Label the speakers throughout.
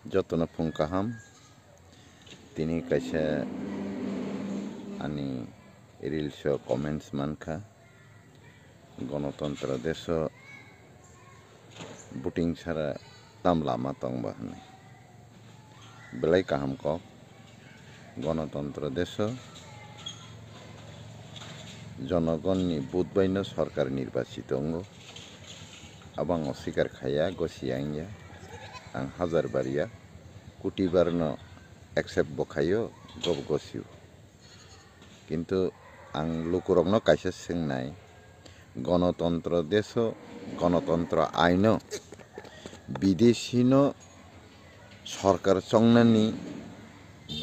Speaker 1: Jotona Punkaham Tini kaisa ani reels comments manka Ganatantra deso voting sara tam lama tong bahane belai kaham kok গণতন্ত্র দেশ জনগণ ni বুধবাইনো সরকার নির্বাচিত অঙ্গ abang অস্বীকার খাইয়া গসিয়াংয়া ang হাজার বারিয়া কুটিবারনো accept বখাইও গব গসিউ কিন্তু ang lukurokno kaisa singhnai গণতন্ত্র দেশ গণতন্ত্র আইন বিদেশিনো সরকার চংনানি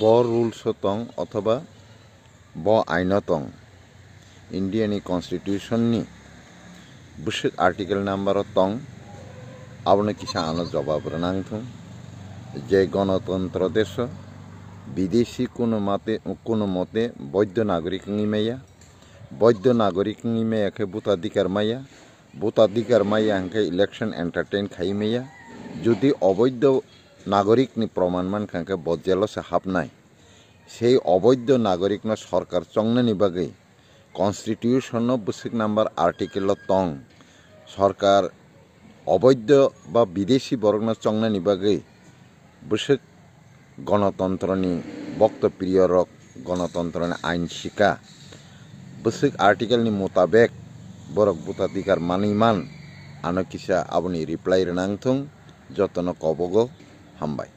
Speaker 1: ব রুলস তং অথবা ব আইন তং ইন্ডিয়ানি কনস্টিটিউশননি বুসিক আর্টিকেল নাম্বার তং আবনে কিসা আনো জবাব রানাংথুং যে গণতন্ত্র দেশ বিদেশি কোনো মতে বৈধ নাগরিক নিমেয়া বৈধ নাগরিক নিমেয়াকে ভোটাধিকার মাইয়া হাঙ্কে ইলেকশন এন্টারটেইন খাইমেয়া যদি অবৈধ নাগরিক নি প্রমাণমান খাঙ্কে বজ্জালসে হাবনাই সেই অবৈধ নাগরিক ন সরকার চংনানি বাগৈ কনস্টিটিউশন বুসিক নাম্বার আর্টিকেল তং সরকার অবৈধ বা বিদেশি বর্গ চংনানি বাগৈ বুসিক গণতন্ত্রনি বক্তপ্রিয় রক গণতন্ত্রনি আইন শিকা বুসিক আর্টিকেলনি মোতাবেক বরক ভোটাধিকার মানিমান আনো কিসা আবনি রিপ্লাই রেনাংথুং যতন কবগ হামবাই